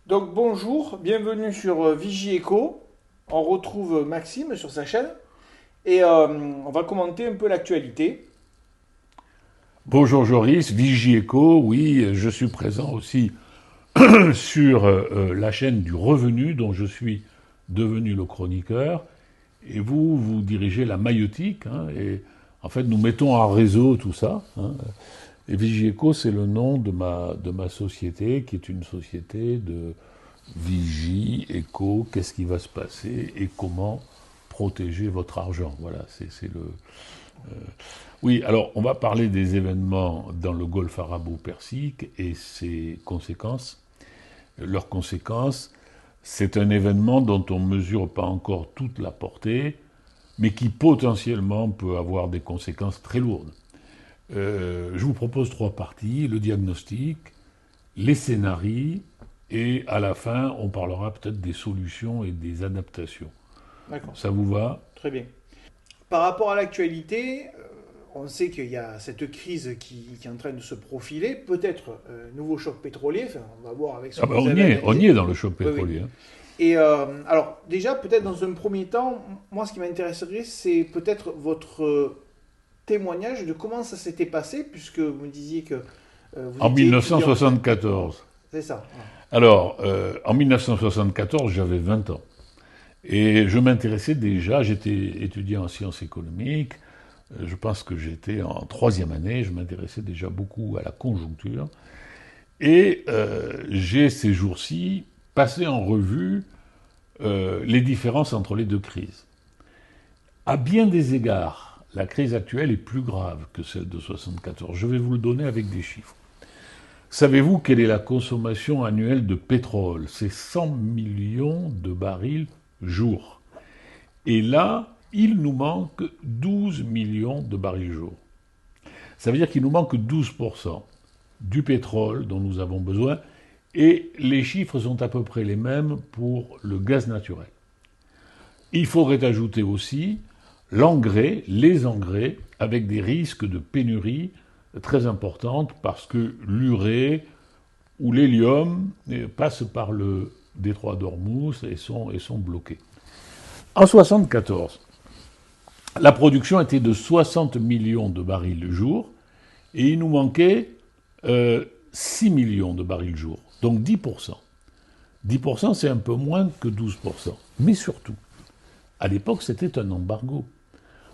Donc bonjour, bienvenue sur Vigie Eco. On retrouve Maxime sur sa chaîne et on va commenter un peu l'actualité. Bonjour Joris, Vigie Eco, oui, je suis présent aussi sur la chaîne du Revenu dont je suis devenu le chroniqueur. Et vous, vous dirigez la maïeutique, hein, et en fait nous mettons en réseau tout ça, hein. Et Vigie Eco, c'est le nom de ma société, qui est une société de vigie, éco, qu'est-ce qui va se passer et comment protéger votre argent. Voilà, c'est le... Oui, alors on va parler des événements dans le Golfe arabo-persique et ses conséquences. Leurs conséquences, c'est un événement dont on ne mesure pas encore toute la portée, mais qui potentiellement peut avoir des conséquences très lourdes. Je vous propose trois parties, le diagnostic, les scénarios, et à la fin, on parlera peut-être des solutions et des adaptations. D'accord, Ça vous va? très bien. Par rapport à l'actualité, on sait qu'il y a cette crise qui est en train de se profiler, peut-être nouveau choc pétrolier, enfin, on va voir avec ce Ah que ben vous avez on y analysé. est dans le choc Oui, oui. pétrolier, hein. Et alors déjà, peut-être dans un premier temps, moi ce qui m'intéresserait, c'est peut-être votre témoignage de comment ça s'était passé, puisque vous me disiez que vous En étiez étudiant. 1974. C'est ça. Voilà. Alors, en 1974, j'avais 20 ans. Et je m'intéressais déjà, j'étais étudiant en sciences économiques, je pense que j'étais en troisième année, je m'intéressais déjà beaucoup à la conjoncture. Et j'ai ces jours-ci passé en revue les différences entre les deux crises. À bien des égards, la crise actuelle est plus grave que celle de 74. Je vais vous le donner avec des chiffres. Savez-vous quelle est la consommation annuelle de pétrole? C'est 100 millions de barils jour. Et là, il nous manque 12 millions de barils jour. Ça veut dire qu'il nous manque 12% du pétrole dont nous avons besoin, et les chiffres sont à peu près les mêmes pour le gaz naturel. Il faudrait ajouter aussi l'engrais, les engrais, avec des risques de pénurie très importantes parce que l'urée ou l'hélium passent par le détroit d'Ormuz et sont bloqués. En 1974, la production était de 60 millions de barils le jour et il nous manquait 6 millions de barils le jour, donc 10%. 10%, c'est un peu moins que 12%. Mais surtout, à l'époque, c'était un embargo.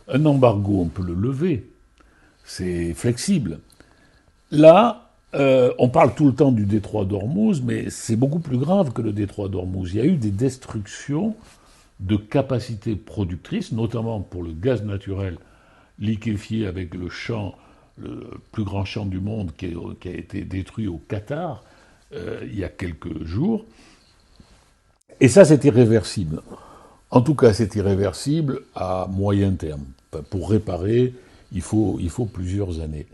Un embargo, on peut le lever, c'est flexible. Là, on parle tout le temps du détroit d'Ormuz, mais c'est beaucoup plus grave que le détroit d'Ormuz. Il y a eu des destructions de capacités productrices, notamment pour le gaz naturel liquéfié avec le plus grand champ du monde qui a été détruit au Qatar il y a quelques jours. Et ça, c'est irréversible. En tout cas, c'est irréversible à moyen terme. Pour réparer, il faut plusieurs années.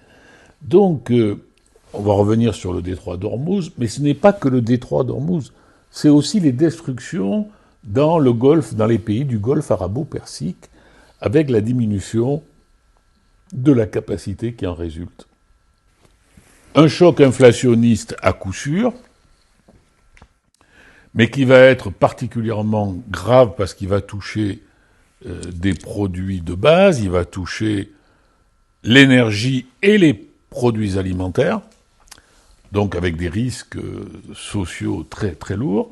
Donc, on va revenir sur le détroit d'Ormuz, mais ce n'est pas que le détroit d'Ormuz, c'est aussi les destructions dans le Golfe, dans les pays du Golfe arabo-persique, avec la diminution de la capacité qui en résulte. Un choc inflationniste à coup sûr, mais qui va être particulièrement grave parce qu'il va toucher des produits de base, il va toucher l'énergie et les produits alimentaires, donc avec des risques sociaux très très lourds,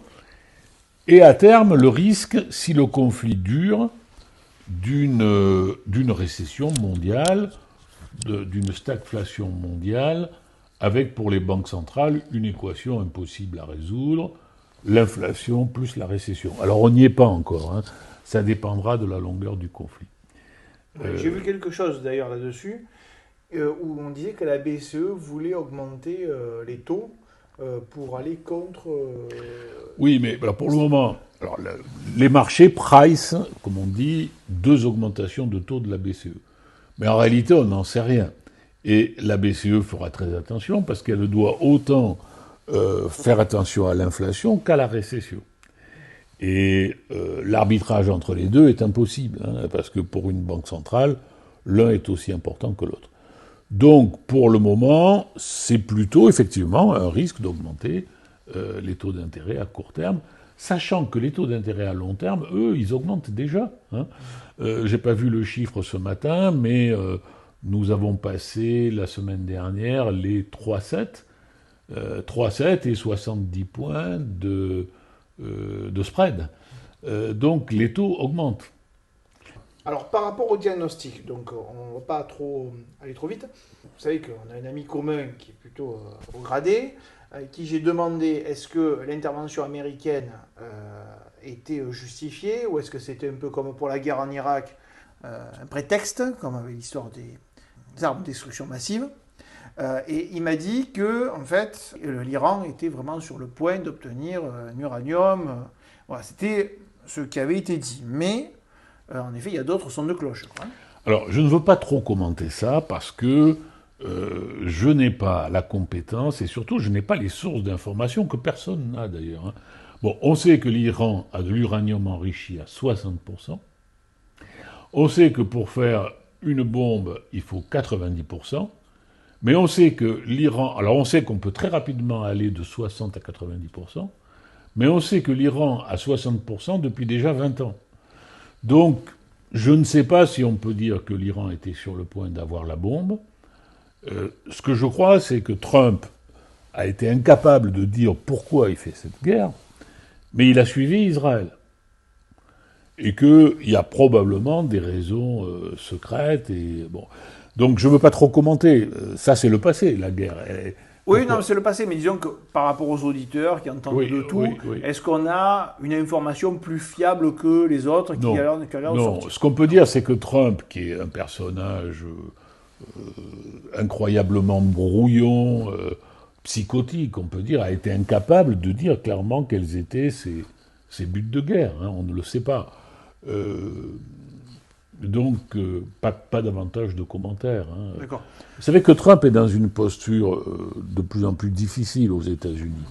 et à terme le risque, si le conflit dure, d'une récession mondiale, d'une stagflation mondiale, avec pour les banques centrales une équation impossible à résoudre, l'inflation plus la récession. Alors on n'y est pas encore, hein. Ça dépendra de la longueur du conflit. Ouais, j'ai vu quelque chose d'ailleurs là-dessus, où on disait que la BCE voulait augmenter les taux pour aller contre. Oui, mais alors, pour le moment, alors, les marchés price, comme on dit, deux augmentations de taux de la BCE. Mais en réalité, on n'en sait rien. Et la BCE fera très attention parce qu'elle doit autant faire attention à l'inflation qu'à la récession. Et l'arbitrage entre les deux est impossible, hein, parce que pour une banque centrale, l'un est aussi important que l'autre. Donc, pour le moment, c'est plutôt effectivement un risque d'augmenter les taux d'intérêt à court terme, sachant que les taux d'intérêt à long terme, eux, ils augmentent déjà. Hein. J'ai pas vu le chiffre ce matin, mais nous avons passé la semaine dernière les 3,7, 3,7 et 70 points de spread. Donc les taux augmentent. Alors, par rapport au diagnostic, donc on ne va pas aller trop vite. Vous savez qu'on a un ami commun qui est plutôt au gradé, avec qui j'ai demandé est-ce que l'intervention américaine était justifiée ou est-ce que c'était un peu comme pour la guerre en Irak, un prétexte, comme avec l'histoire des armes de destruction massive. Et il m'a dit que, en fait, l'Iran était vraiment sur le point d'obtenir un uranium. Voilà, c'était ce qui avait été dit. Mais en effet, il y a d'autres sons de cloche. Quoi. Alors, je ne veux pas trop commenter ça parce que je n'ai pas la compétence et surtout, je n'ai pas les sources d'informations que personne n'a d'ailleurs. Hein. Bon, on sait que l'Iran a de l'uranium enrichi à 60%. On sait que pour faire une bombe, il faut 90%. Mais on sait que l'Iran... Alors, on sait qu'on peut très rapidement aller de 60 à 90%. Mais on sait que l'Iran a 60% depuis déjà 20 ans. Donc, je ne sais pas si on peut dire que l'Iran était sur le point d'avoir la bombe. Ce que je crois, c'est que Trump a été incapable de dire pourquoi il fait cette guerre, mais il a suivi Israël. Et qu'il y a probablement des raisons secrètes. Et, bon. Donc, je ne veux pas trop commenter. Ça, c'est le passé, la guerre. Oui, non, c'est le passé, mais disons que par rapport aux auditeurs qui entendent de tout, est-ce qu'on a une information plus fiable que les autres qui a l'air de sortir ? Non, ce qu'on peut dire, c'est que Trump, qui est un personnage incroyablement brouillon, psychotique, on peut dire, a été incapable de dire clairement quels étaient ses buts de guerre. Hein, on ne le sait pas. Donc, pas davantage de commentaires. Hein. D'accord. Vous savez que Trump est dans une posture de plus en plus difficile aux États-Unis.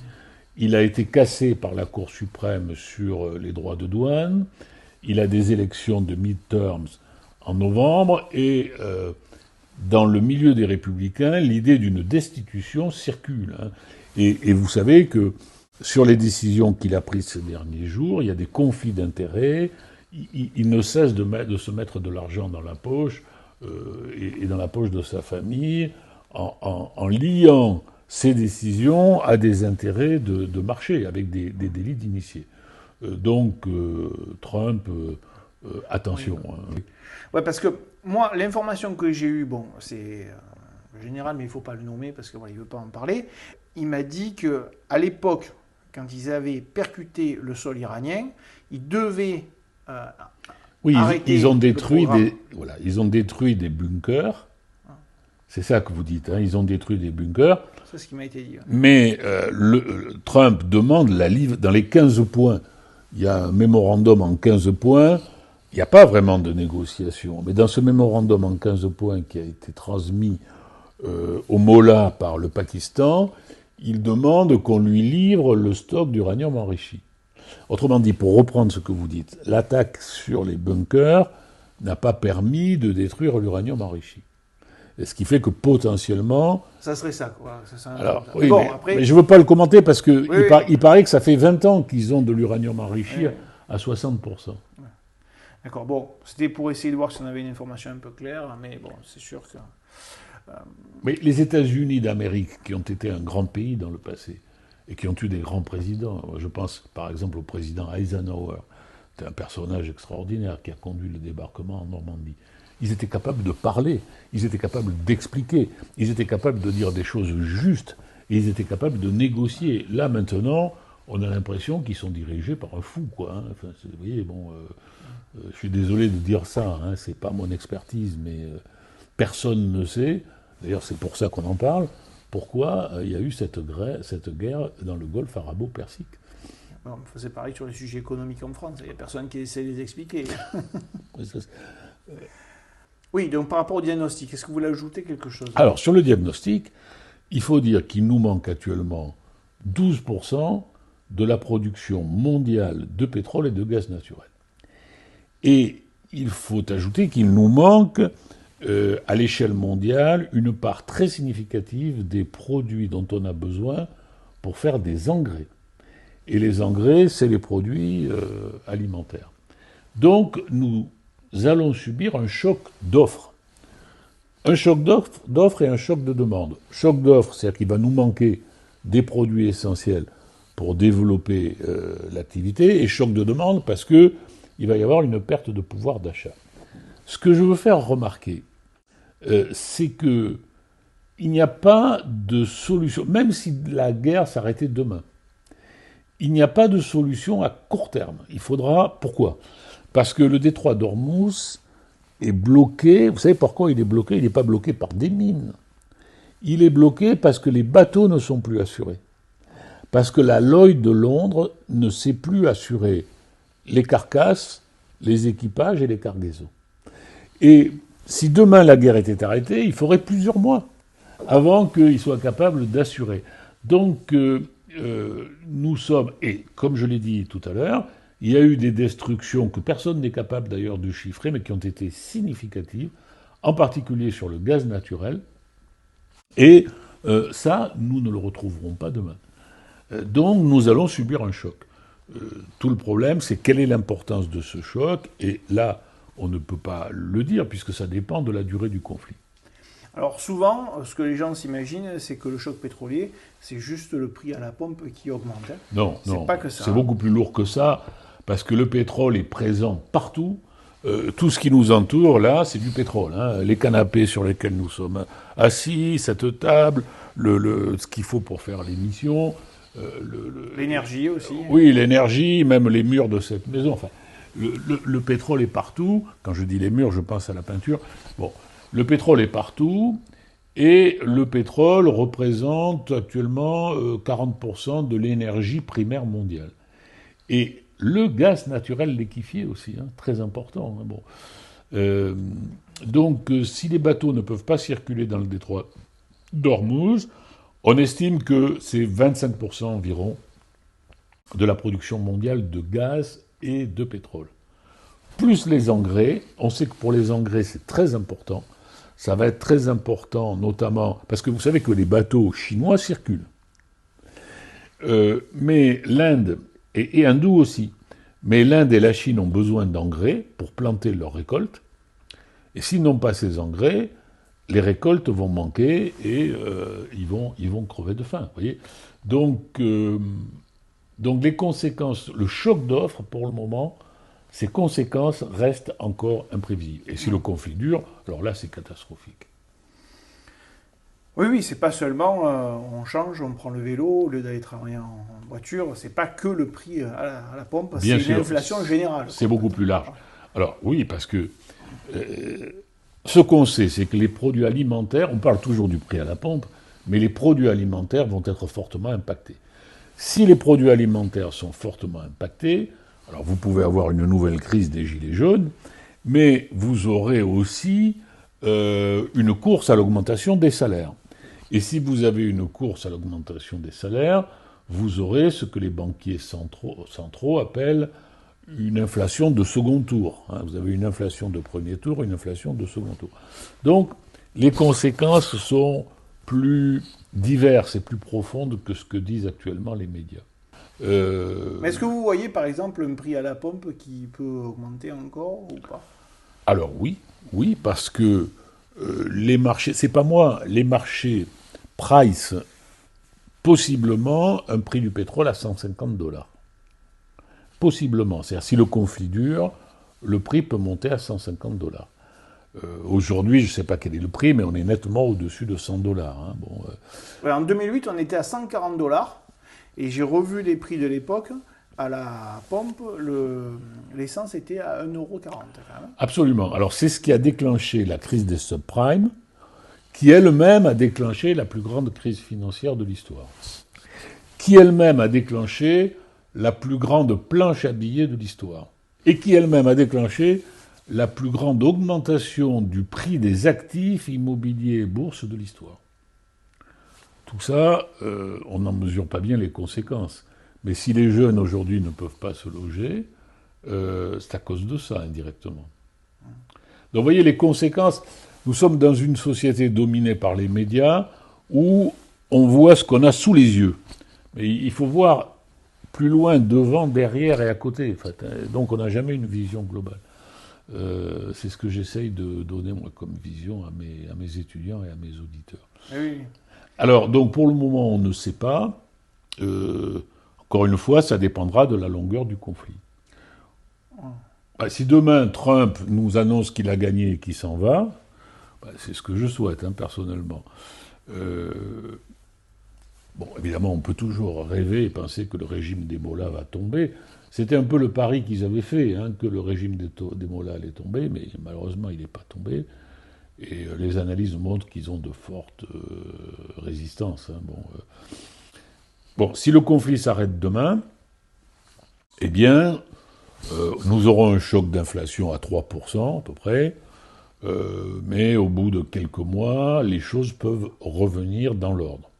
Il a été cassé par la Cour suprême sur les droits de douane. Il a des élections de midterms en novembre. Et dans le milieu des Républicains, l'idée d'une destitution circule. Hein. Et vous savez que sur les décisions qu'il a prises ces derniers jours, il y a des conflits d'intérêts. Il ne cesse de se mettre de l'argent dans la poche et dans la poche de sa famille en liant ses décisions à des intérêts de marché, avec des délits d'initiés. Donc, Trump, attention. Oui, hein. Ouais, parce que moi, l'information que j'ai eue, bon, c'est général, mais il ne faut pas le nommer parce qu'il ne veut pas en parler. Il m'a dit qu'à l'époque, quand ils avaient percuté le sol iranien, ils devaient oui, ils ont détruit ils ont détruit des bunkers. C'est ça que vous dites, hein, ils ont détruit des bunkers. C'est ce qui m'a été dit. Ouais. Mais Trump demande la livre dans les 15 points. Il y a un mémorandum en 15 points. Il n'y a pas vraiment de négociation. Mais dans ce mémorandum en 15 points qui a été transmis au Mollah par le Pakistan, il demande qu'on lui livre le stock d'uranium enrichi. Autrement dit, pour reprendre ce que vous dites, l'attaque sur les bunkers n'a pas permis de détruire l'uranium enrichi. Et ce qui fait que potentiellement... Ça serait ça, quoi. Alors, oui, bon, mais je ne veux pas le commenter parce qu'il paraît que ça fait 20 ans qu'ils ont de l'uranium enrichi à 60%. Ouais. D'accord, bon, c'était pour essayer de voir si on avait une information un peu claire, mais bon, c'est sûr que... Mais les États-Unis d'Amérique, qui ont été un grand pays dans le passé, et qui ont eu des grands présidents. Je pense par exemple au président Eisenhower. C'est un personnage extraordinaire qui a conduit le débarquement en Normandie. Ils étaient capables de parler, ils étaient capables d'expliquer, ils étaient capables de dire des choses justes, et ils étaient capables de négocier. Là maintenant, on a l'impression qu'ils sont dirigés par un fou, quoi. Hein. Enfin, vous voyez, bon, je suis désolé de dire ça, hein, c'est pas mon expertise, mais personne ne sait. D'ailleurs, c'est pour ça qu'on en parle. Pourquoi il y a eu cette guerre dans le golfe arabo-persique. On faisait pareil sur les sujets économiques en France. Il n'y a personne qui essaie de les expliquer. Oui, donc par rapport au diagnostic, est-ce que vous voulez ajouter quelque chose ? Alors, sur le diagnostic, il faut dire qu'il nous manque actuellement 12% de la production mondiale de pétrole et de gaz naturel. Et il faut ajouter qu'il nous manque... à l'échelle mondiale, une part très significative des produits dont on a besoin pour faire des engrais. Et les engrais, c'est les produits alimentaires. Donc, nous allons subir un choc d'offres. Un choc d'offres et un choc de demande. Choc d'offres, c'est-à-dire qu'il va nous manquer des produits essentiels pour développer l'activité, et choc de demande parce qu'il va y avoir une perte de pouvoir d'achat. Ce que je veux faire remarquer, c'est qu'il n'y a pas de solution, même si la guerre s'arrêtait demain, il n'y a pas de solution à court terme. Il faudra... Pourquoi ? Parce que le détroit d'Ormuz est bloqué. Vous savez pourquoi il est bloqué ? Il n'est pas bloqué par des mines. Il est bloqué parce que les bateaux ne sont plus assurés. Parce que la Lloyd de Londres ne sait plus assurer les carcasses, les équipages et les cargaisons. Et si demain la guerre était arrêtée, il faudrait plusieurs mois avant qu'ils soient capables d'assurer. Donc nous sommes, et comme je l'ai dit tout à l'heure, il y a eu des destructions que personne n'est capable d'ailleurs de chiffrer, mais qui ont été significatives, en particulier sur le gaz naturel. Et ça, nous ne le retrouverons pas demain. Donc nous allons subir un choc. Tout le problème, c'est quelle est l'importance de ce choc, et là, on ne peut pas le dire, puisque ça dépend de la durée du conflit. Alors souvent, ce que les gens s'imaginent, c'est que le choc pétrolier, c'est juste le prix à la pompe qui augmente. Non, non, pas que ça. C'est beaucoup plus lourd que ça, parce que le pétrole est présent partout. Tout ce qui nous entoure, là, c'est du pétrole. Les canapés sur lesquels nous sommes assis, cette table, ce qu'il faut pour faire l'émission. L'énergie aussi. Oui, l'énergie, même les murs de cette maison. Enfin, le pétrole est partout. Quand je dis les murs, je pense à la peinture. Bon, le pétrole est partout, et le pétrole représente actuellement 40% de l'énergie primaire mondiale. Et le gaz naturel liquéfié aussi, très important. Bon. Donc, si les bateaux ne peuvent pas circuler dans le détroit d'Ormuz, on estime que c'est 25% environ de la production mondiale de gaz et de pétrole. Plus les engrais, on sait que pour les engrais c'est très important, ça va être très important notamment, parce que vous savez que les bateaux chinois circulent. Mais l'Inde, et hindous aussi, mais l'Inde et la Chine ont besoin d'engrais pour planter leurs récoltes, et s'ils n'ont pas ces engrais, les récoltes vont manquer et ils vont crever de faim. Voyez, donc les conséquences, le choc d'offres pour le moment, ces conséquences restent encore imprévisibles. Et si le conflit dure, alors là c'est catastrophique. Oui, c'est pas seulement on change, on prend le vélo au lieu d'aller travailler en voiture, c'est pas que le prix à la pompe, Bien c'est sûr, l'inflation générale. C'est beaucoup plus large. Alors oui, parce que ce qu'on sait, c'est que les produits alimentaires, on parle toujours du prix à la pompe, mais les produits alimentaires vont être fortement impactés. Si les produits alimentaires sont fortement impactés, alors vous pouvez avoir une nouvelle crise des gilets jaunes, mais vous aurez aussi une course à l'augmentation des salaires. Et si vous avez une course à l'augmentation des salaires, vous aurez ce que les banquiers centraux appellent une inflation de second tour. Vous avez une inflation de premier tour, une inflation de second tour. Donc, les conséquences sont plus diverses et plus profondes que ce que disent actuellement les médias. Mais est-ce que vous voyez, par exemple, un prix à la pompe qui peut augmenter encore ou pas ? Alors oui, parce que les marchés, c'est pas moi, les marchés price possiblement un prix du pétrole à $150. Possiblement. C'est-à-dire, si le conflit dure, le prix peut monter à $150. Aujourd'hui, je ne sais pas quel est le prix, mais on est nettement au-dessus de $100. En 2008, on était à $140, et j'ai revu les prix de l'époque. À la pompe, l'essence était à 1,40 €. Absolument. Alors, c'est ce qui a déclenché la crise des subprimes, qui elle-même a déclenché la plus grande crise financière de l'histoire, qui elle-même a déclenché la plus grande planche à billets de l'histoire, et qui elle-même a déclenché la plus grande augmentation du prix des actifs immobiliers et bourses de l'histoire. Tout ça, on n'en mesure pas bien les conséquences. Mais si les jeunes aujourd'hui ne peuvent pas se loger, c'est à cause de ça, indirectement. Donc vous voyez les conséquences. Nous sommes dans une société dominée par les médias où on voit ce qu'on a sous les yeux. Mais il faut voir plus loin, devant, derrière et à côté. En fait. Donc on n'a jamais une vision globale. C'est ce que j'essaye de donner, moi, comme vision à mes étudiants et à mes auditeurs. Oui. Alors, donc pour le moment, on ne sait pas. Encore une fois, ça dépendra de la longueur du conflit. Si demain, Trump nous annonce qu'il a gagné et qu'il s'en va, c'est ce que je souhaite, personnellement. Bon, évidemment, on peut toujours rêver et penser que le régime des Mollahs va tomber. C'était un peu le pari qu'ils avaient fait, que le régime des Mollahs allait tomber, mais malheureusement, il n'est pas tombé. Et les analyses montrent qu'ils ont de fortes résistances. Bon, si le conflit s'arrête demain, eh bien, nous aurons un choc d'inflation à 3% à peu près, mais au bout de quelques mois, les choses peuvent revenir dans l'ordre.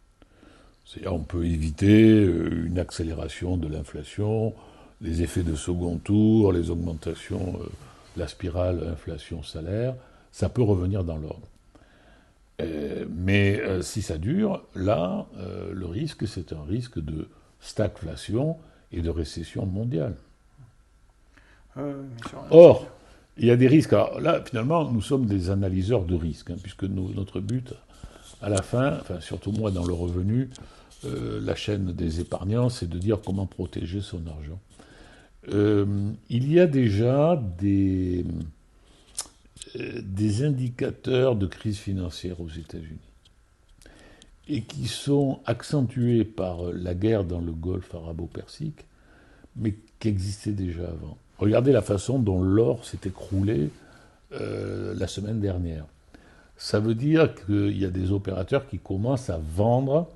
C'est-à-dire on peut éviter une accélération de l'inflation, les effets de second tour, les augmentations, la spirale inflation-salaire, ça peut revenir dans l'ordre. Mais si ça dure, là, le risque, c'est un risque de stagflation et de récession mondiale. Or, il y a des risques. Alors là, finalement, nous sommes des analyseurs de risques, puisque notre but, à la fin, enfin surtout moi dans le revenu, la chaîne des épargnants, c'est de dire comment protéger son argent. Il y a déjà des indicateurs de crise financière aux États-Unis et qui sont accentués par la guerre dans le Golfe arabo-persique, mais qui existaient déjà avant. Regardez la façon dont l'or s'est écroulé la semaine dernière. Ça veut dire qu'il y a des opérateurs qui commencent à vendre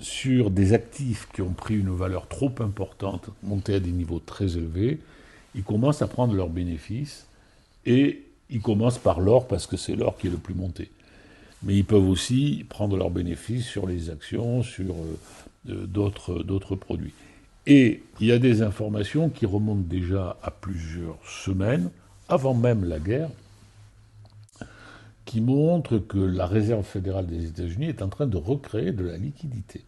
sur des actifs qui ont pris une valeur trop importante, montés à des niveaux très élevés. Ils commencent à prendre leurs bénéfices et ils commencent par l'or parce que c'est l'or qui est le plus monté. Mais ils peuvent aussi prendre leurs bénéfices sur les actions, sur d'autres produits. Et il y a des informations qui remontent déjà à plusieurs semaines, avant même la guerre, qui montrent que la Réserve fédérale des États-Unis est en train de recréer de la liquidité.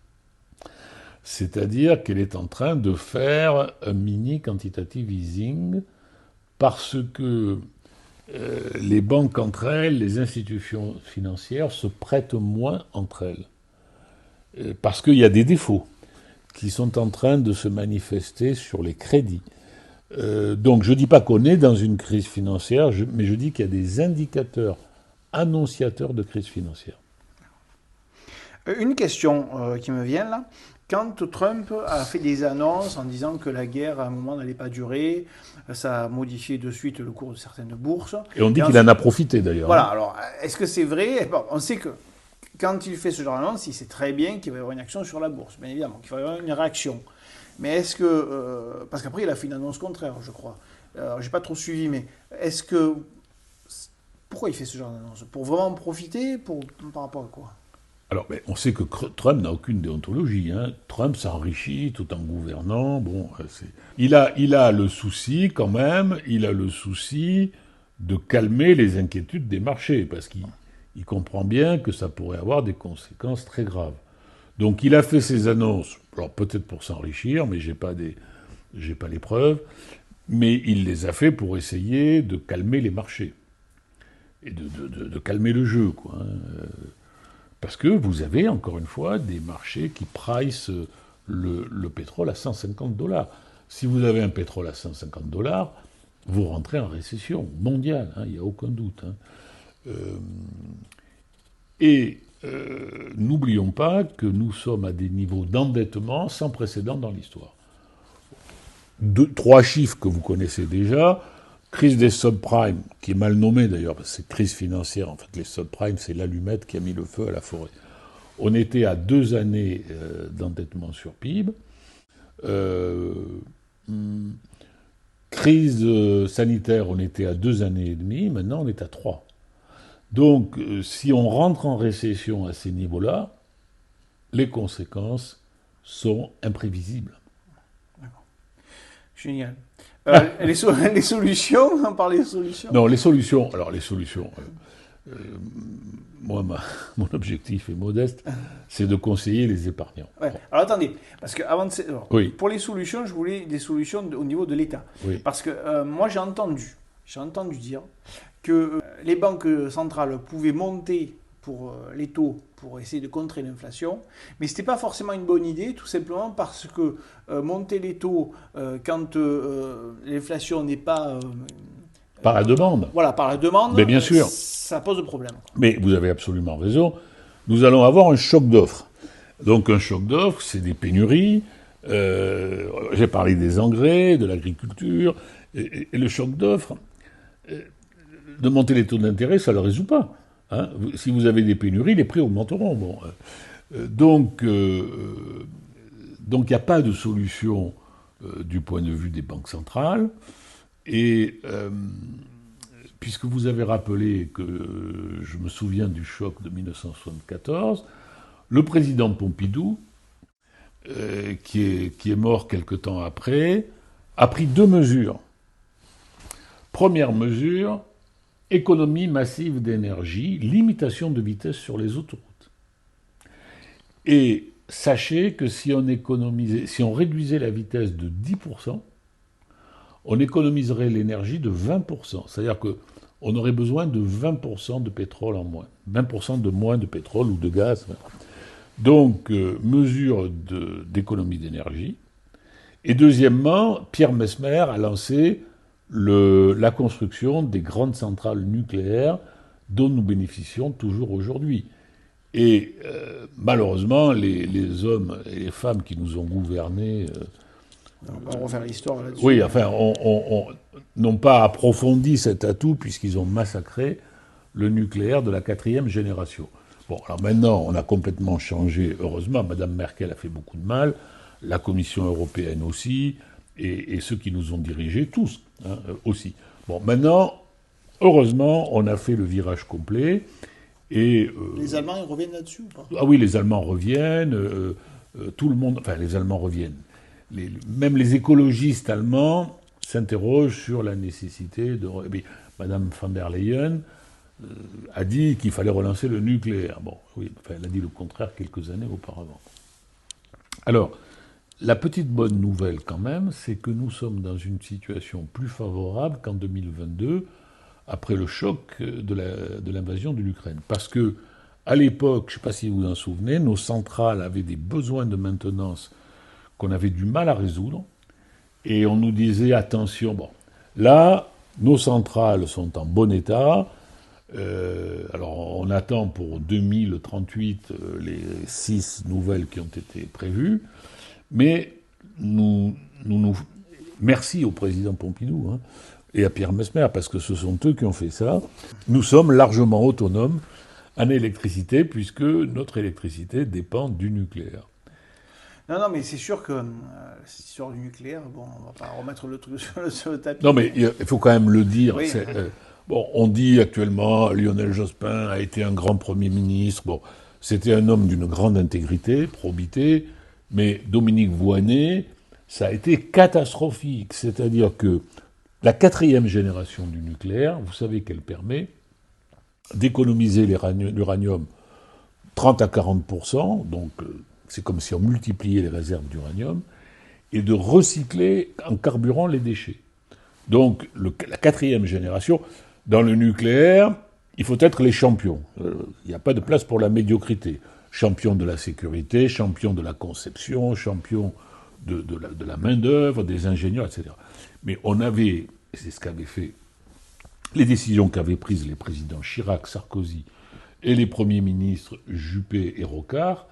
C'est-à-dire qu'elle est en train de faire un mini quantitative easing parce que les banques entre elles, les institutions financières se prêtent moins entre elles. Parce qu'il y a des défauts qui sont en train de se manifester sur les crédits. Donc je ne dis pas qu'on est dans une crise financière, mais je dis qu'il y a des indicateurs annonciateurs de crise financière. Une question qui me vient là. Quand Trump a fait des annonces en disant que la guerre à un moment n'allait pas durer, ça a modifié de suite le cours de certaines bourses. Et on dit qu'il en a profité d'ailleurs. Voilà, alors est-ce que c'est vrai? Bon, on sait que quand il fait ce genre d'annonce, il sait très bien qu'il va y avoir une action sur la bourse, bien évidemment, qu'il va y avoir une réaction. Mais est-ce que... parce qu'après, il a fait une annonce contraire, je crois. J'ai pas trop suivi, mais est-ce que... Pourquoi il fait ce genre d'annonce? Pour vraiment profiter? Par rapport à quoi? Alors, on sait que Trump n'a aucune déontologie. Trump s'enrichit tout en gouvernant. Bon, il a le souci, quand même, de calmer les inquiétudes des marchés, parce qu'il comprend bien que ça pourrait avoir des conséquences très graves. Donc il a fait ces annonces, alors peut-être pour s'enrichir, mais j'ai pas les preuves, mais il les a fait pour essayer de calmer les marchés et de calmer le jeu, quoi. Parce que vous avez, encore une fois, des marchés qui price le pétrole à $150. Si vous avez un pétrole à $150, vous rentrez en récession mondiale, il n'y a aucun doute. N'oublions pas que nous sommes à des niveaux d'endettement sans précédent dans l'histoire. 3 chiffres que vous connaissez déjà. Crise des subprimes, qui est mal nommée d'ailleurs, parce que c'est crise financière. En fait, les subprimes, c'est l'allumette qui a mis le feu à la forêt. On était à 2 années d'endettement sur PIB. Crise sanitaire, on était à 2 années et demie. Maintenant, on est à 3. Donc, si on rentre en récession à ces niveaux-là, les conséquences sont imprévisibles. D'accord. Génial. Les solutions, on parle des solutions. Non, les solutions. Alors, les solutions. moi, mon objectif est modeste, c'est de conseiller les épargnants. Ouais. Alors attendez, parce que Oui. pour les solutions, je voulais des solutions au niveau de l'État. Oui. Parce que moi j'ai entendu dire que les banques centrales pouvaient monter pour les taux pour essayer de contrer l'inflation, mais ce n'était pas forcément une bonne idée, tout simplement parce que monter les taux quand l'inflation n'est pas... Par la demande. Voilà, par la demande, Mais bien sûr. Ça pose problème. Mais vous avez absolument raison. Nous allons avoir un choc d'offres. Donc un choc d'offres, c'est des pénuries. J'ai parlé des engrais, de l'agriculture. Et le choc d'offres, de monter les taux d'intérêt, ça ne le résout pas. Hein. Si vous avez des pénuries, les prix augmenteront. Bon. Donc il n'y a pas de solution du point de vue des banques centrales. Et puisque vous avez rappelé que je me souviens du choc de 1974, le président Pompidou, qui est mort quelque temps après, a pris 2 mesures. Première mesure, économie massive d'énergie, limitation de vitesse sur les autoroutes. Et sachez que si on réduisait la vitesse de 10%, on économiserait l'énergie de 20%. C'est-à-dire qu'on aurait besoin de 20% de pétrole en moins. 20% de moins de pétrole ou de gaz. Donc, mesure d'économie d'énergie. Et deuxièmement, Pierre Messmer a lancé la construction des grandes centrales nucléaires dont nous bénéficions toujours aujourd'hui. Et malheureusement, les hommes et les femmes qui nous ont gouvernés... on va refaire l'histoire là-dessus. Oui, enfin, n'ont pas approfondi cet atout puisqu'ils ont massacré le nucléaire de la 4e génération. Bon, alors maintenant, on a complètement changé, heureusement. Madame Merkel a fait beaucoup de mal, la Commission européenne aussi, et ceux qui nous ont dirigés, tous, hein, aussi. Bon, maintenant, heureusement, on a fait le virage complet. Et, les Allemands, ils reviennent là-dessus ou pas ? Ah oui, les Allemands reviennent, tout le monde... Enfin, les Allemands reviennent. Même les écologistes allemands s'interrogent sur la nécessité de... Madame von der Leyen a dit qu'il fallait relancer le nucléaire. Bon, oui, enfin, elle a dit le contraire quelques années auparavant. Alors, la petite bonne nouvelle quand même, c'est que nous sommes dans une situation plus favorable qu'en 2022, après le choc de l'invasion de l'Ukraine. Parce que, à l'époque, je ne sais pas si vous vous en souvenez, nos centrales avaient des besoins de maintenance qu'on avait du mal à résoudre, et on nous disait, attention, bon, là, nos centrales sont en bon état, alors on attend pour 2038 les 6 nouvelles qui ont été prévues, mais merci au président Pompidou hein, et à Pierre Messmer, parce que ce sont eux qui ont fait ça, nous sommes largement autonomes en électricité, puisque notre électricité dépend du nucléaire. Non, mais c'est sûr que sur le nucléaire, bon, on va pas remettre le truc sur le tapis. Non, mais il faut quand même le dire. Oui. Bon, on dit actuellement Lionel Jospin a été un grand Premier ministre. Bon, c'était un homme d'une grande intégrité, probité, mais Dominique Voynet, ça a été catastrophique. C'est-à-dire que la 4e génération du nucléaire, vous savez qu'elle permet d'économiser l'uranium 30 à 40%, donc c'est comme si on multipliait les réserves d'uranium, et de recycler en carburant les déchets. Donc, la 4e génération, dans le nucléaire, il faut être les champions. Il n'y a pas de place pour la médiocrité. Champion de la sécurité, champion de la conception, champion de la main-d'œuvre, des ingénieurs, etc. Mais on avait, et c'est ce qu'avaient fait, les décisions qu'avaient prises les présidents Chirac, Sarkozy et les premiers ministres Juppé et Rocard.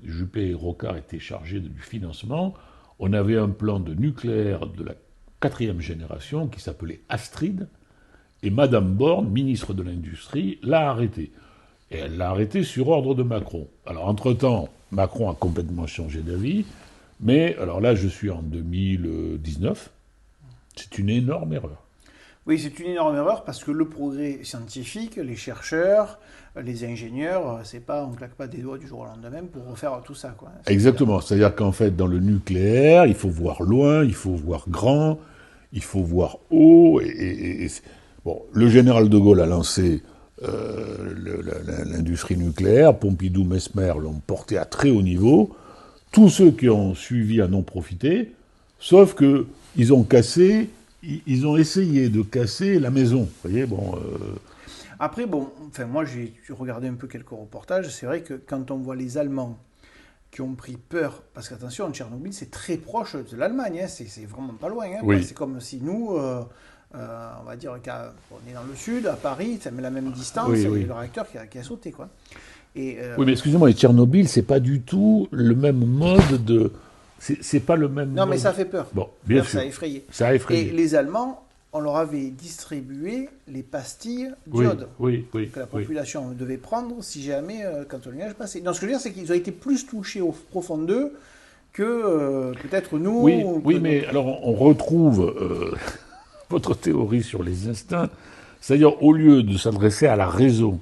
Juppé et Rocard étaient chargés du financement. On avait un plan de nucléaire de la 4e génération qui s'appelait Astrid, et Madame Borne, ministre de l'Industrie, l'a arrêté. Et elle l'a arrêté sur ordre de Macron. Alors, entre-temps, Macron a complètement changé d'avis, mais alors là, je suis en 2019. C'est une énorme erreur. Oui, c'est une énorme erreur parce que le progrès scientifique, les chercheurs, les ingénieurs, c'est pas, on claque pas des doigts du jour au lendemain pour refaire tout ça, quoi. Exactement. C'est-à-dire qu'en fait, dans le nucléaire, il faut voir loin, il faut voir grand, il faut voir haut. Bon, le général de Gaulle a lancé l'industrie nucléaire. Pompidou, Mesmer l'ont porté à très haut niveau. Tous ceux qui ont suivi en ont profité, sauf que ils ont cassé, ils ont essayé de casser la maison. Vous voyez, bon. Après, bon, enfin, moi j'ai regardé un peu quelques reportages. C'est vrai que quand on voit les Allemands qui ont pris peur, parce qu'attention, Tchernobyl, c'est très proche de l'Allemagne, hein, c'est vraiment pas loin. Hein, Oui. c'est comme si nous, on va dire qu'on est dans le sud, à Paris, ça met la même distance, Oui, et oui. le réacteur qui a sauté, quoi. Et, Oui, mais excusez-moi, et Tchernobyl, c'est pas du tout le même mode de. C'est pas le même non, mais ça mode. fait peur. Bon, bien D'ailleurs, ça a sûr. effrayé. Ça a Et effrayé. les Allemands, on leur avait distribué les pastilles Oui, d'iode oui, oui, que la oui. population devait prendre si jamais, quand le nuage passait. Donc, ce que je veux dire, c'est qu'ils ont été plus touchés au profond d'eux que peut-être nous. Oui, Ou que oui, mais alors on retrouve votre théorie sur les instincts. C'est-à-dire, au lieu de s'adresser à la raison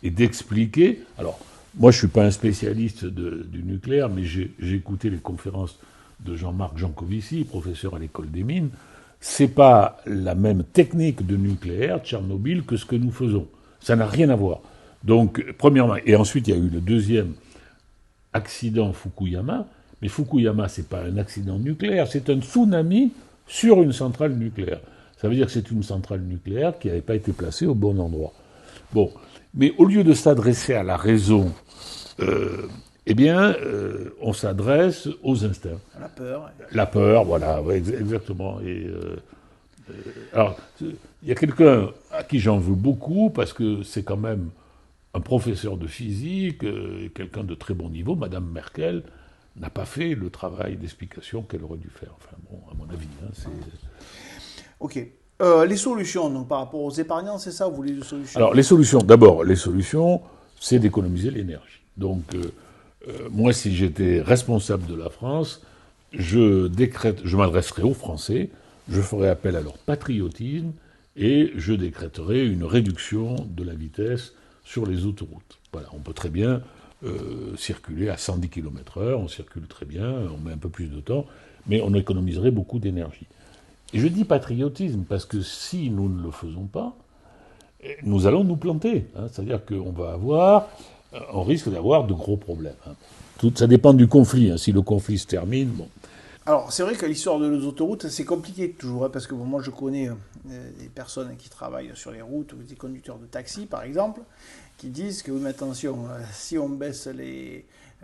et d'expliquer. Alors, moi, je suis pas un spécialiste du nucléaire, mais j'ai écouté les conférences de Jean-Marc Jancovici, professeur à l'école des mines. C'est pas la même technique de nucléaire, Tchernobyl, que ce que nous faisons. Ça n'a rien à voir. Donc, premièrement, et ensuite, il y a eu le deuxième accident Fukuyama, mais Fukuyama, c'est pas un accident nucléaire, c'est un tsunami sur une centrale nucléaire. Ça veut dire que c'est une centrale nucléaire qui n'avait pas été placée au bon endroit. Bon, mais au lieu de s'adresser à la raison, eh bien, on s'adresse aux instincts. à la peur. La peur, voilà, ouais, exactement. Alors, il y a quelqu'un à qui j'en veux beaucoup, parce que c'est quand même un professeur de physique, quelqu'un de très bon niveau, Madame Merkel, n'a pas fait le travail d'explication qu'elle aurait dû faire. Enfin bon, à mon avis. Hein, Ok. Les solutions, donc par rapport aux épargnants, c'est ça, vous voulez des solutions? Alors les solutions, d'abord, les solutions, c'est d'économiser l'énergie. Donc moi, si j'étais responsable de la France, je m'adresserais aux Français, je ferais appel à leur patriotisme et je décréterais une réduction de la vitesse sur les autoroutes. Voilà, on peut très bien circuler à 110 km/h, on circule très bien, on met un peu plus de temps, mais on économiserait beaucoup d'énergie. Et je dis patriotisme parce que si nous ne le faisons pas, nous allons nous planter. Hein. C'est-à-dire qu'on va avoir, on risque d'avoir de gros problèmes. Hein. Tout, ça dépend du conflit. Hein. Si le conflit se termine, bon. Alors, c'est vrai que l'histoire de les autoroutes, c'est compliqué toujours, hein, parce que bon, moi, je connais des personnes qui travaillent sur les routes, ou des conducteurs de taxi, par exemple, qui disent que, oui, mais attention, si on baisse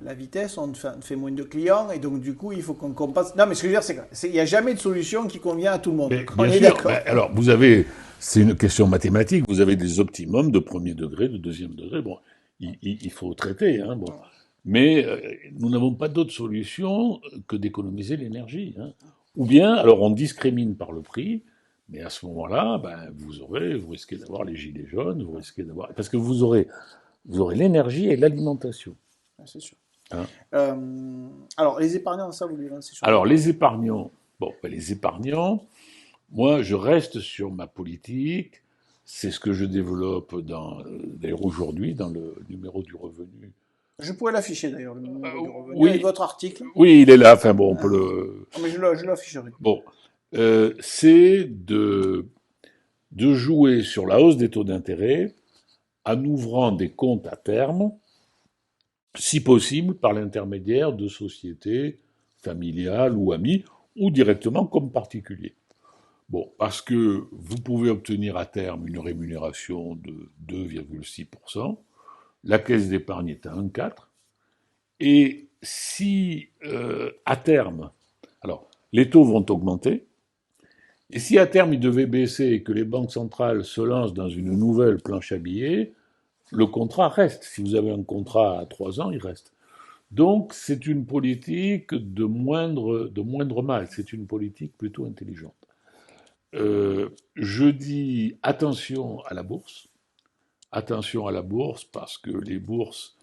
la vitesse, on fait moins de clients, et donc, du coup, il faut qu'on compense. Non, mais ce que je veux dire, c'est qu'il n'y a jamais de solution qui convient à tout le monde. Mais, On bien est sûr. d'accord. Alors, vous avez, c'est une question mathématique, vous avez des optimums de premier degré, de deuxième degré. Bon, il faut traiter. Hein, bon. Mais nous n'avons pas d'autre solution que d'économiser l'énergie. Hein. Ou bien, alors on discrimine par le prix, mais à ce moment-là, ben, vous risquez d'avoir les gilets jaunes, vous risquez d'avoir, parce que vous aurez l'énergie et l'alimentation. Ouais, c'est sûr. Hein. Alors, les épargnants, ça, vous les lancez sur Alors quoi? les épargnants, bon, ben, les épargnants, moi je reste sur ma politique, c'est ce que je développe d'ailleurs aujourd'hui dans le numéro du revenu. Je pourrais l'afficher, d'ailleurs, le Euh, numéro du revenu, avec oui, votre article. oui, il est là. Enfin bon, on peut le. Ah, mais je l'afficherai. Bon, c'est de jouer sur la hausse des taux d'intérêt en ouvrant des comptes à terme, si possible par l'intermédiaire de sociétés familiales ou amies, ou directement comme particulier. Bon, parce que vous pouvez obtenir à terme une rémunération de 2,6%, la caisse d'épargne est à 1,4%, et si à terme, alors les taux vont augmenter, et si à terme ils devaient baisser et que les banques centrales se lancent dans une nouvelle planche à billets, le contrat reste. Si vous avez un contrat à 3 ans, il reste. Donc c'est une politique de moindre mal, c'est une politique plutôt intelligente. Je dis attention à la bourse parce que les bourses,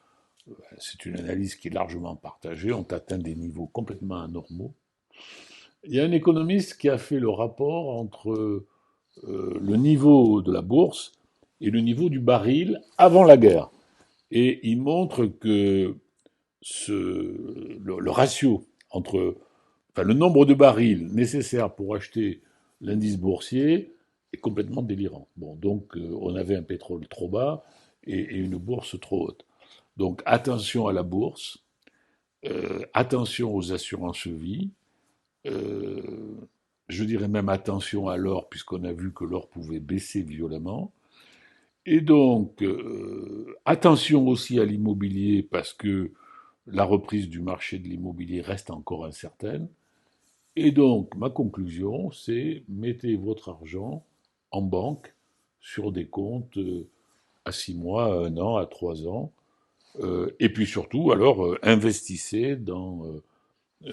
c'est une analyse qui est largement partagée, ont atteint des niveaux complètement anormaux. Il y a un économiste qui a fait le rapport entre le niveau de la bourse et le niveau du baril avant la guerre. Et il montre que le ratio entre enfin, le nombre de barils nécessaires pour acheter l'indice boursier est complètement délirant. Bon, donc on avait un pétrole trop bas et une bourse trop haute. Donc attention à la bourse, attention aux assurances vie, euh, je dirais même attention à l'or, puisqu'on a vu que l'or pouvait baisser violemment. Et donc, attention aussi à l'immobilier, parce que la reprise du marché de l'immobilier reste encore incertaine. Et donc, ma conclusion, c'est mettez votre argent en banque sur des comptes à 6 mois, à 1 an, à 3 ans. Et puis surtout, alors, investissez dans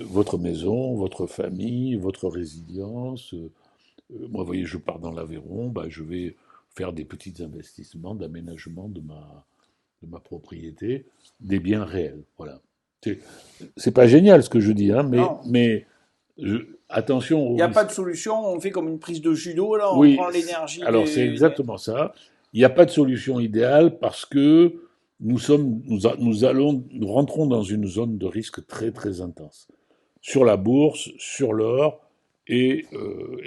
votre maison, votre famille, votre résilience. Moi, vous voyez, je pars dans l'Aveyron, bah, je vais faire des petits investissements d'aménagement de ma propriété, des biens réels. Voilà. C'est c'est pas génial ce que je dis, hein, Non. attention Il aux n'y a pas risques. de solution, on fait comme une prise de judo, là, on Oui, prend l'énergie alors c'est exactement ça. Il n'y a pas de solution idéale parce que nous rentrons dans une zone de risque très très intense sur la bourse, sur l'or et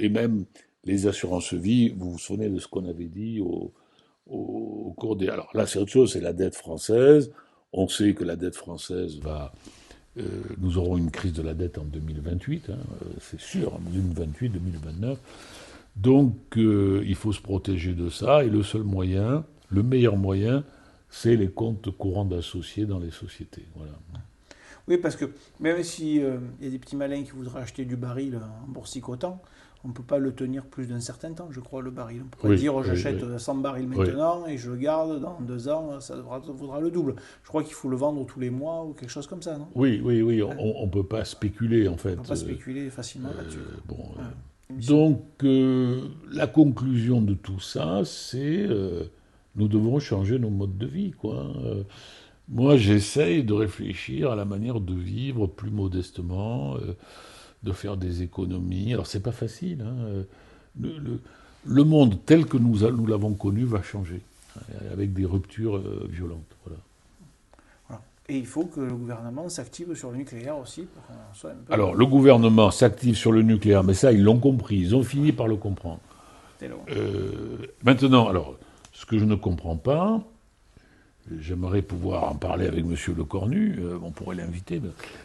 même les assurances vie. Vous vous souvenez de ce qu'on avait dit au cours des. Alors là, c'est autre chose, c'est la dette française. On sait que la dette française va. Nous aurons une crise de la dette en 2028, hein, c'est sûr, en 2028, 2029. Donc, il faut se protéger de ça. Et le seul moyen, le meilleur moyen, c'est les comptes courants d'associés dans les sociétés. Voilà. Oui, parce que même si il y a des petits malins qui voudraient acheter du baril en boursicotant, on ne peut pas le tenir plus d'un certain temps, je crois, le baril. On ne peut pas Oui, dire oui, j'achète oui. 100 barils Oui, maintenant et je le garde dans 2 ans, ça vaudra le double. Je crois qu'il faut le vendre tous les mois ou quelque chose comme ça, non? oui, oui, oui. Hein. On ne peut pas spéculer, en On ne peut fait. pas spéculer facilement là-dessus. Bon, Hein. donc, la conclusion de tout ça, c'est nous devons changer nos modes de vie, quoi. Moi, j'essaye de réfléchir à la manière de vivre plus modestement, de faire des économies. Alors, c'est pas facile, hein. Le, le- le monde tel que nous l'avons connu va changer, hein, avec des ruptures violentes. Voilà. Voilà. Et il faut que le gouvernement s'active sur le nucléaire aussi pour qu'on soit un peu Alors, le gouvernement s'active sur le nucléaire, mais ça, ils l'ont compris, ils ont fini par le comprendre. loin. Maintenant, alors, ce que je ne comprends pas, j'aimerais pouvoir en parler avec Monsieur Lecornu, on pourrait l'inviter,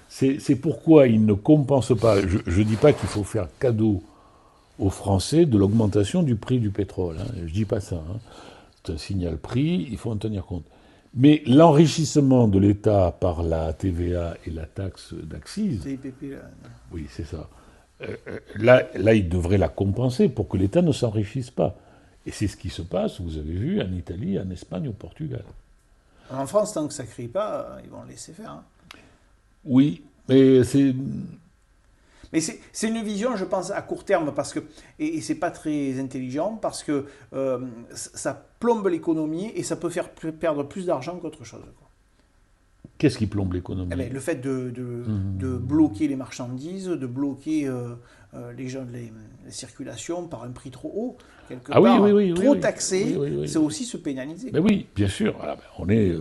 c'est pourquoi il ne compense pas. Je ne dis pas qu'il faut faire cadeau aux Français de l'augmentation du prix du pétrole, hein, je ne dis pas ça. Hein. C'est un signal prix, il faut en tenir compte. Mais l'enrichissement de l'État par la TVA et la taxe d'accise, TIPP, là. oui, c'est ça. Là, il devrait la compenser pour que l'État ne s'enrichisse pas. Et c'est ce qui se passe, vous avez vu, en Italie, en Espagne, au Portugal. En France, tant que ça ne crie pas, ils vont le laisser faire. Hein. Oui, mais c'est. Mais c'est une vision, je pense, à court terme, parce que, et c'est pas très intelligent, parce que ça plombe l'économie et ça peut faire perdre plus d'argent qu'autre chose. Quoi. Qu'est-ce qui plombe Eh l'économie? ben, le fait de bloquer les marchandises, de bloquer les circulations par un prix trop haut, quelque Ah oui, oui, part, oui, oui, trop oui. Oui, taxé, oui, oui, c'est oui. aussi se pénaliser. Mais oui, bien sûr. Voilà, ben, on est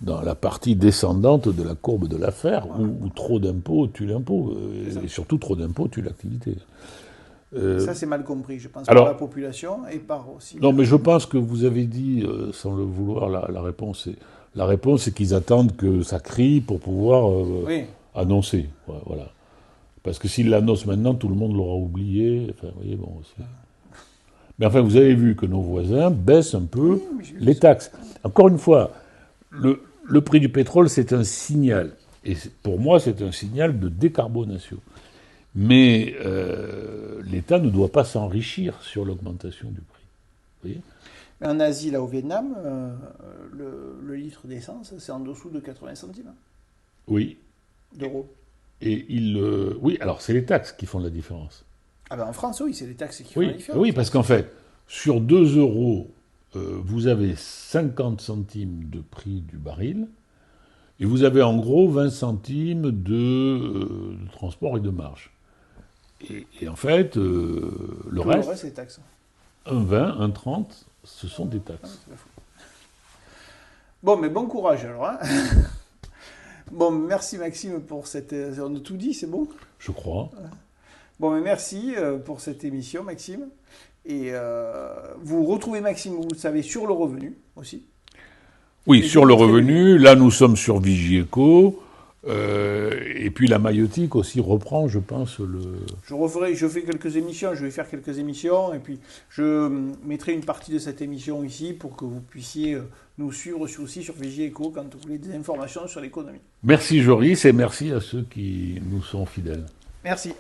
dans la partie descendante de la courbe de l'affaire, Voilà, où trop d'impôts tue l'impôt, c'est ça. et surtout trop d'impôts tue l'activité. Et Euh, ça, c'est mal compris, je pense, par la alors, population et par aussi. non, mais je pense que vous avez dit, sans le vouloir, la réponse. La réponse, c'est qu'ils attendent que ça crie pour pouvoir Oui, annoncer. Ouais, voilà. Parce que s'ils l'annoncent maintenant, tout le monde l'aura oublié. Enfin, vous voyez, bon. Mais enfin, vous avez vu que nos voisins baissent un peu oui, mais j'ai vu les ça. taxes. Encore une fois, le prix du pétrole, c'est un signal. Et pour moi, c'est un signal de décarbonation. Mais l'État ne doit pas s'enrichir sur l'augmentation du prix. Vous voyez. Mais en Asie, là, au Vietnam, le litre d'essence, c'est en dessous de 80 centimes Oui. d'euros. Et oui, alors c'est les taxes qui font la différence. Ah ben en France, oui, c'est les taxes qui font la Oui, différence. oui, parce qu'en fait, sur 2 euros, vous avez 50 centimes de prix du baril, et vous avez en gros 20 centimes de transport et de marge. Et en fait, le Tout le reste, reste, c'est les taxes. un 20, un 30, ce sont des Ah, taxes. c'est pas fou. Bon, mais bon courage alors. Hein. Bon, merci Maxime pour cette. On a tout dit, c'est bon? Je crois. Bon, mais merci pour cette émission, Maxime. Et vous retrouvez Maxime, vous le savez, sur le revenu aussi. Oui, Et sur je le mettrai revenu, là nous sommes sur Vigieco, et puis la maïotique aussi reprend, je pense, je fais quelques émissions, je vais faire quelques émissions, et puis je mettrai une partie de cette émission ici pour que vous puissiez nous suivre aussi sur Vigieco quand vous voulez des informations sur l'économie. Merci Joris, et merci à ceux qui nous sont fidèles. Merci.